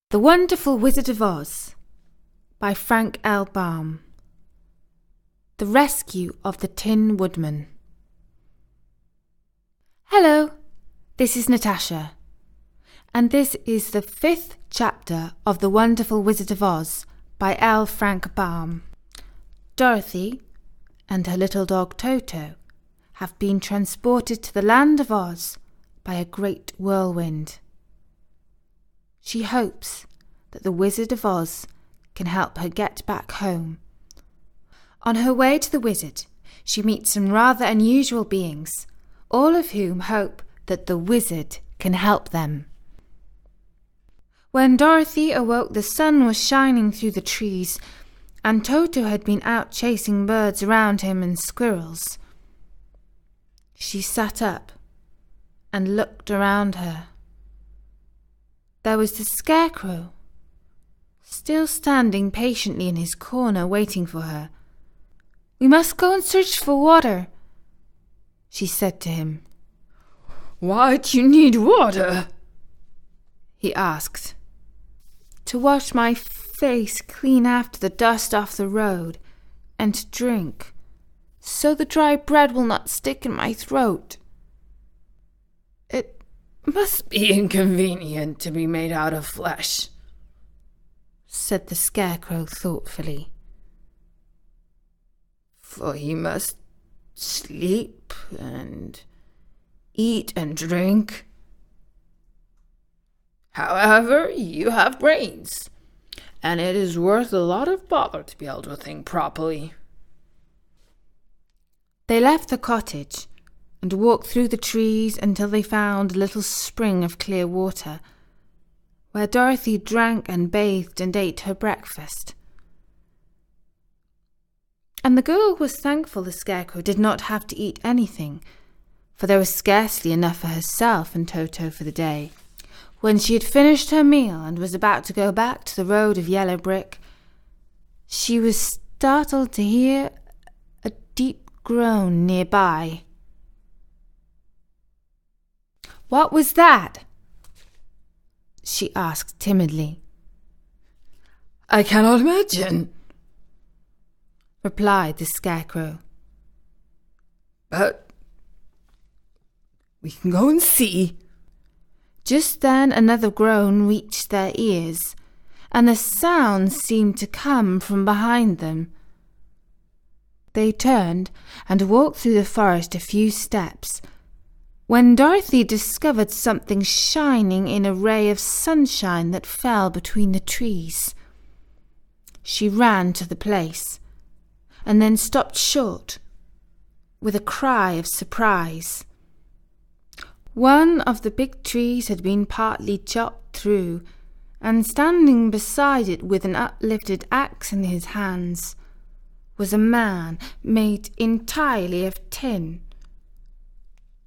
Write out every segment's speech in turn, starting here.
The Wonderful Wizard of Oz by Frank L. Baum. The Rescue of the Tin Woodman. Hello, this is Natasha, and this is the 5th chapter of The Wonderful Wizard of Oz by L. Frank Baum. Dorothy and her little dog Toto have been transported to the land of Oz by a great whirlwind. She hopes that the Wizard of Oz can help her get back home. On her way to the wizard, she meets some rather unusual beings, all of whom hope that the wizard can help them. When Dorothy awoke, the sun was shining through the trees, and Toto had been out chasing birds around him and squirrels. She sat up and looked around her. There was the Scarecrow, still standing patiently in his corner waiting for her. "We must go and search for water," she said to him. "Why do you need water?" he asked. "To wash my face clean after the dust off the road, and to drink, so the dry bread will not stick in my throat." "It must be inconvenient to be made out of flesh," said the Scarecrow thoughtfully. "For he must sleep and eat and drink. However, you have brains, and it is worth a lot of bother to be able to think properly." They left the cottage and walked through the trees until they found a little spring of clear water, where Dorothy drank and bathed and ate her breakfast. And the girl was thankful the Scarecrow did not have to eat anything, for there was scarcely enough for herself and Toto for the day. When she had finished her meal and was about to go back to the road of yellow brick, she was startled to hear a deep groan nearby. "What was that?" she asked timidly. "I cannot imagine," replied the Scarecrow. "But we can go and see." Just then another groan reached their ears, and the sound seemed to come from behind them. They turned and walked through the forest a few steps, when Dorothy discovered something shining in a ray of sunshine that fell between the trees. She ran to the place, and then stopped short, with a cry of surprise. One of the big trees had been partly chopped through, and standing beside it with an uplifted axe in his hands was a man made entirely of tin.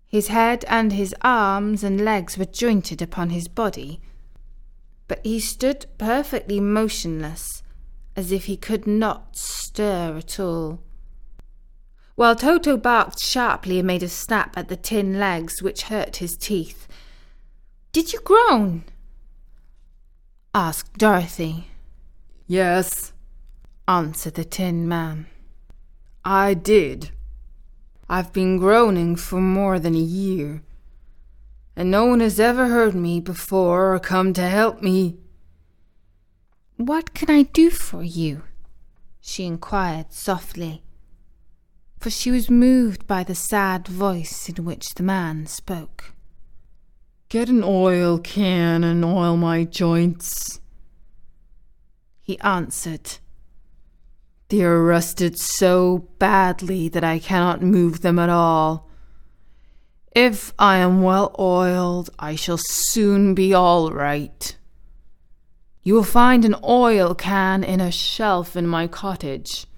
His head and his arms and legs were jointed upon his body, but he stood perfectly motionless, as if he could not stir at all. While Toto barked sharply and made a snap at the tin legs which hurt his teeth. "Did you groan?" asked Dorothy. "Yes," answered the Tin Man. "I did. I've been groaning for more than a year, and no one has ever heard me before or come to help me." "What can I do for you?" she inquired softly, for she was moved by the sad voice in which the man spoke. "Get an oil can and oil my joints," he answered. "They are rusted so badly that I cannot move them at all. If I am well oiled, I shall soon be all right. You will find an oil can in a shelf in my cottage."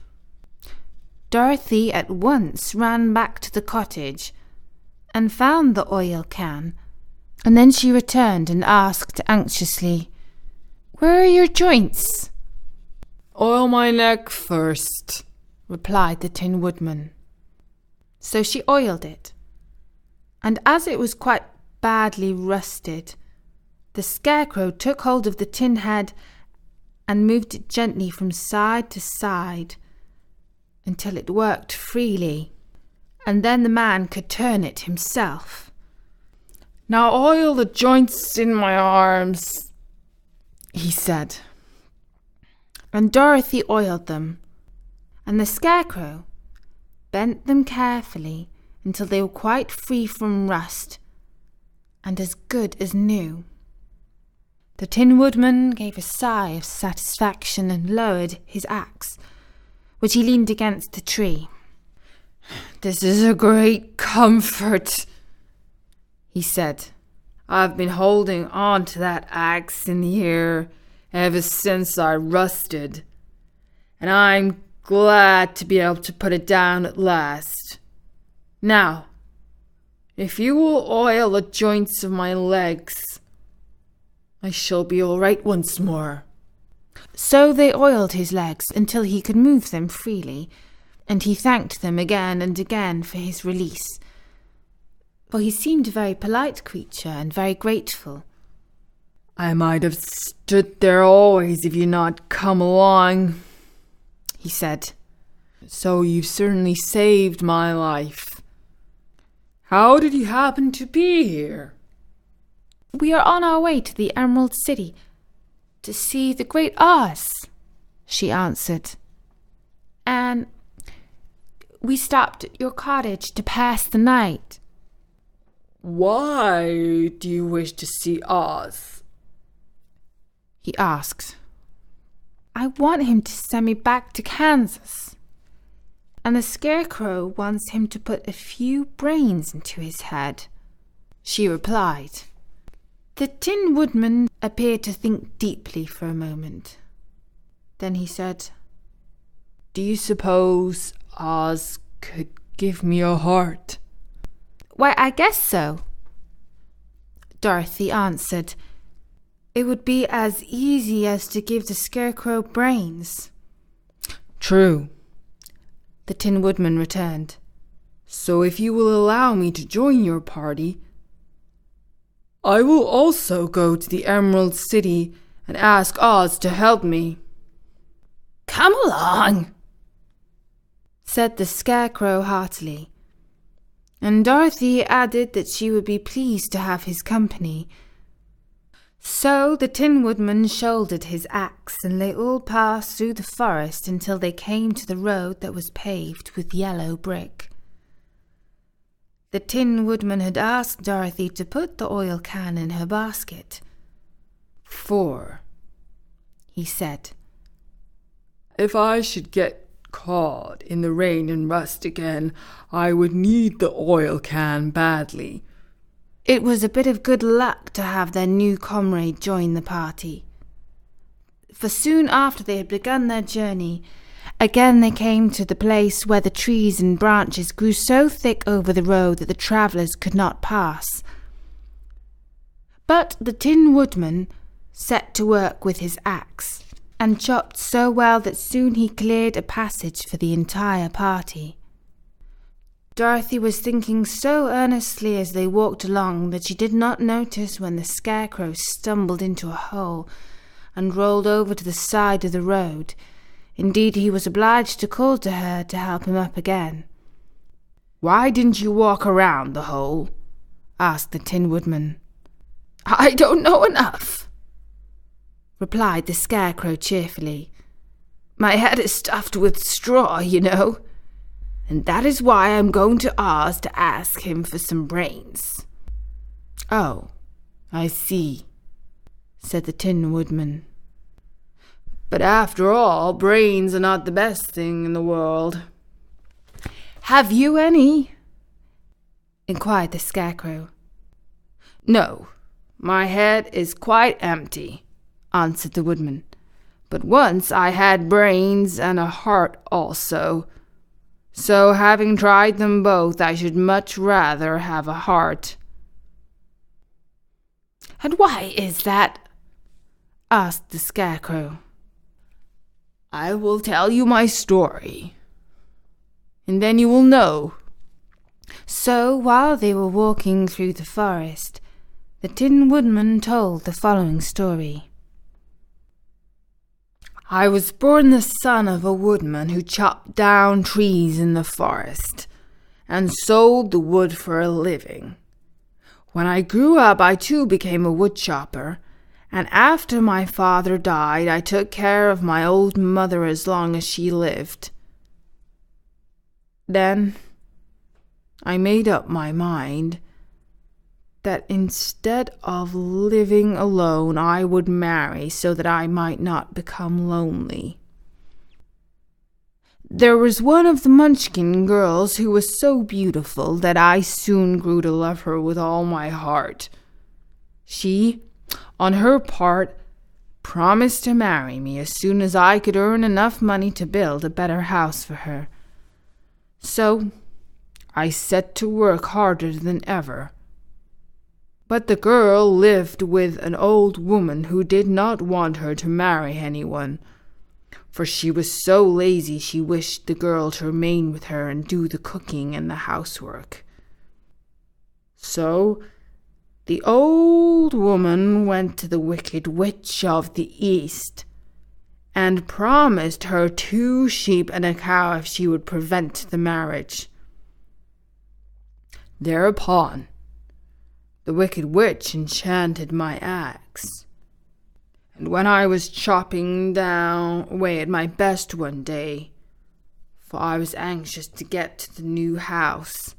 Dorothy at once ran back to the cottage and found the oil can, and then she returned and asked anxiously, "Where are your joints?" "Oil my neck first," replied the Tin Woodman. So she oiled it, and as it was quite badly rusted, The Scarecrow took hold of the tin head and moved it gently from side to side until it worked freely, and then the man could turn it himself. "Now oil the joints in my arms," he said. And Dorothy oiled them, and the Scarecrow bent them carefully until they were quite free from rust and as good as new. The Tin Woodman gave a sigh of satisfaction and lowered his axe, which he leaned against the tree. "This is a great comfort," he said. "I've been holding on to that axe in the air ever since I rusted, and I'm glad to be able to put it down at last. Now, if you will oil the joints of my legs, I shall be all right once more." So they oiled his legs until he could move them freely, and he thanked them again and again for his release, for he seemed a very polite creature and very grateful. "I might have stood there always if you'd not come along," he said. "So you've certainly saved my life. How did you happen to be here?" "We are on our way to the Emerald City to see the Great Oz," she answered. "And we stopped at your cottage to pass the night." "Why do you wish to see Oz?" he asked. "I want him to send me back to Kansas, and the Scarecrow wants him to put a few brains into his head," she replied. The Tin Woodman appeared to think deeply for a moment. Then he said, "Do you suppose Oz could give me a heart?" "Why, I guess so," Dorothy answered. "It would be as easy as to give the Scarecrow brains." "True," the Tin Woodman returned. "So if you will allow me to join your party, I will also go to the Emerald City and ask Oz to help me." "Come along," said the Scarecrow heartily, and Dorothy added that she would be pleased to have his company. So the Tin Woodman shouldered his axe, and they all passed through the forest until they came to the road that was paved with yellow brick. The Tin Woodman had asked Dorothy to put the oil can in her basket. "For," he said, "if I should get caught in the rain and rust again, I would need the oil can badly." It was a bit of good luck to have their new comrade join the party, for soon after they had begun their journey, again they came to the place where the trees and branches grew so thick over the road that the travellers could not pass. But the Tin Woodman set to work with his axe, and chopped so well that soon he cleared a passage for the entire party. Dorothy was thinking so earnestly as they walked along that she did not notice when the Scarecrow stumbled into a hole and rolled over to the side of the road. Indeed, he was obliged to call to her to help him up again. "Why didn't you walk around the hole?" asked the Tin Woodman. "I don't know enough," replied the Scarecrow cheerfully. "My head is stuffed with straw, you know, and that is why I'm going to Oz to ask him for some brains." "Oh, I see," said the Tin Woodman. "But after all, brains are not the best thing in the world." "Have you any?" inquired the Scarecrow. "No, my head is quite empty," answered the Woodman. "But once I had brains and a heart also. So having tried them both, I should much rather have a heart." "And why is that?" asked the Scarecrow. "I will tell you my story, and then you will know." So while they were walking through the forest, The Tin Woodman told the following story. I was born the son of a woodman who chopped down trees in the forest and sold the wood for a living. When I grew up, I too became a wood chopper, and after my father died, I took care of my old mother as long as she lived. Then I made up my mind that instead of living alone, I would marry so that I might not become lonely. There was one of the Munchkin girls who was so beautiful that I soon grew to love her with all my heart. She, on her part, promised to marry me as soon as I could earn enough money to build a better house for her. So I set to work harder than ever. But the girl lived with an old woman who did not want her to marry anyone, for she was so lazy she wished the girl to remain with her and do the cooking and the housework. So the old woman went to the Wicked Witch of the East and promised her 2 sheep and a cow if she would prevent the marriage. Thereupon, the Wicked Witch enchanted my axe, and when I was chopping down away at my best one day, for I was anxious to get to the new house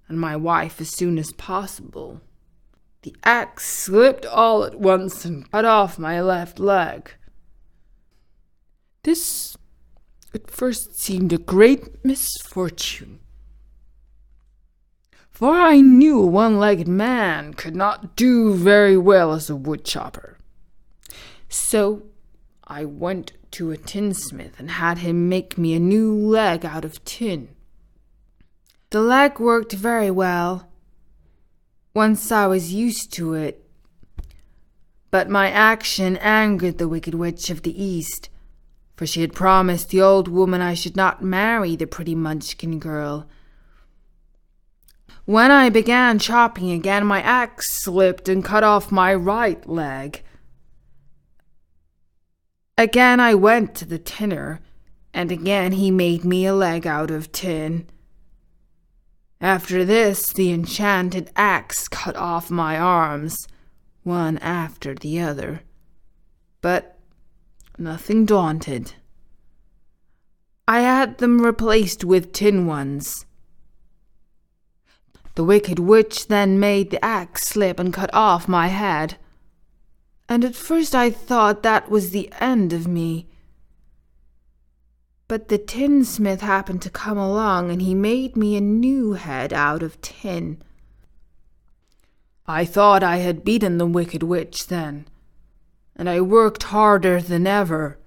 and my wife as soon as possible, the axe slipped all at once and cut off my left leg. This at first seemed a great misfortune, for I knew a one-legged man could not do very well as a wood chopper. So I went to a tinsmith and had him make me a new leg out of tin. The leg worked very well once I was used to it, but my action angered the Wicked Witch of the East, for she had promised the old woman I should not marry the pretty Munchkin girl. When I began chopping again, my axe slipped and cut off my right leg. Again I went to the tinner, and again he made me a leg out of tin. After this, the enchanted axe cut off my arms, one after the other. But nothing daunted, I had them replaced with tin ones. The Wicked Witch then made the axe slip and cut off my head, and at first I thought that was the end of me. But the tinsmith happened to come along, and he made me a new head out of tin. I thought I had beaten the Wicked Witch then, and I worked harder than ever,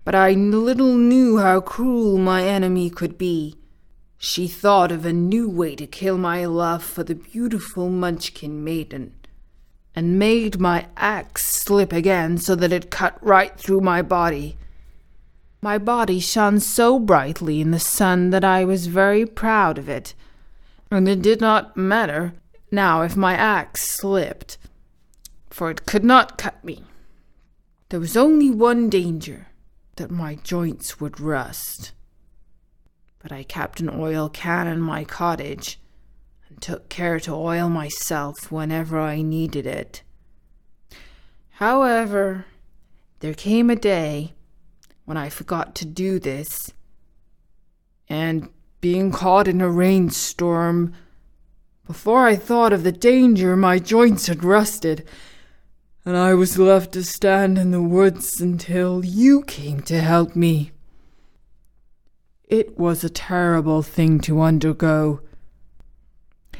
but I little knew how cruel my enemy could be. She thought of a new way to kill my love for the beautiful Munchkin maiden, and made my axe slip again so that it cut right through my body. My body shone so brightly in the sun that I was very proud of it, and it did not matter now if my axe slipped, for it could not cut me. There was only one danger, that my joints would rust. But I kept an oil can in my cottage, and took care to oil myself whenever I needed it. However, there came a day when I forgot to do this, and being caught in a rainstorm, before I thought of the danger, my joints had rusted, and I was left to stand in the woods until you came to help me. It was a terrible thing to undergo,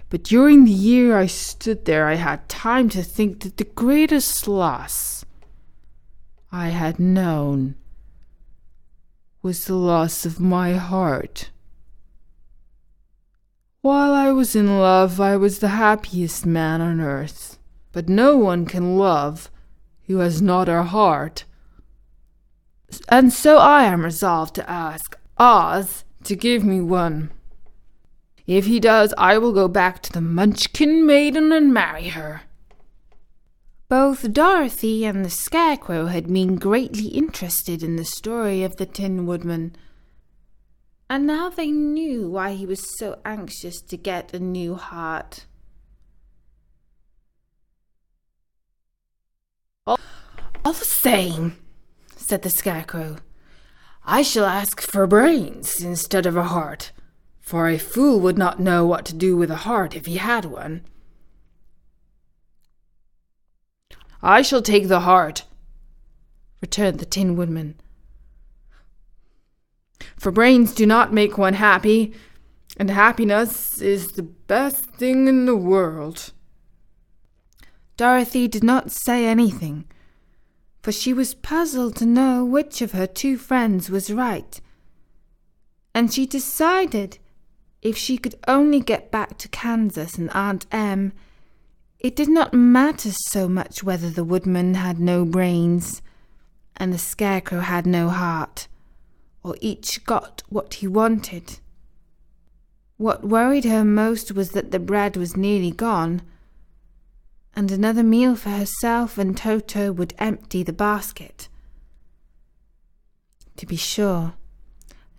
but during the year I stood there, I had time to think that the greatest loss I had known was the loss of my heart. While I was in love, I was the happiest man on earth, but no one can love who has not a heart. And so I am resolved to ask Oz to give me one. If he does, I will go back to the Munchkin maiden and marry her. Both Dorothy and the Scarecrow had been greatly interested in the story of the Tin Woodman, and now they knew why he was so anxious to get a new heart. All the same, said the Scarecrow, I shall ask for brains instead of a heart, for a fool would not know what to do with a heart if he had one. I shall take the heart, returned the Tin Woodman, for brains do not make one happy, and happiness is the best thing in the world. Dorothy did not say anything, for she was puzzled to know which of her two friends was right, and she decided if she could only get back to Kansas and Aunt Em, it did not matter so much whether the Woodman had no brains and the Scarecrow had no heart, or each got what he wanted. What worried her most was that the bread was nearly gone, and another meal for herself and Toto would empty the basket. To be sure,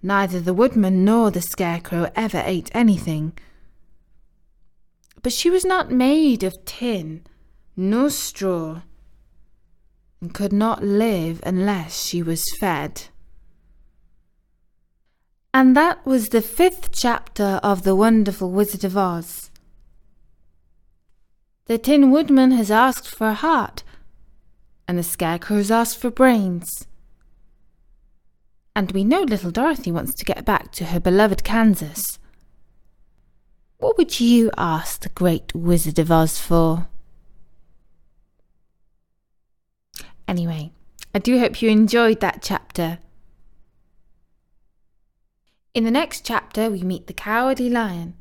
neither the Woodman nor the Scarecrow ever ate anything. But she was not made of tin nor straw, and could not live unless she was fed. And that was the 5th chapter of The Wonderful Wizard of Oz. The Tin Woodman has asked for a heart, and the Scarecrow has asked for brains. And we know little Dorothy wants to get back to her beloved Kansas. What would you ask the great Wizard of Oz for? Anyway, I do hope you enjoyed that chapter. In the next chapter, we meet the Cowardly Lion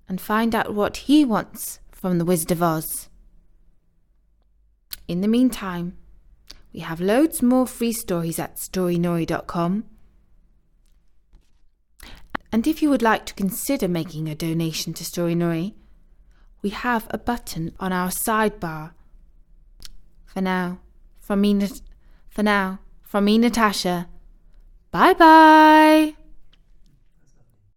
and find out what he wants from the Wizard of Oz. In the meantime, we have loads more free stories at storynori.com. And if you would like to consider making a donation to Storynori, we have a button on our sidebar. For now, from me, Natasha. Bye-bye!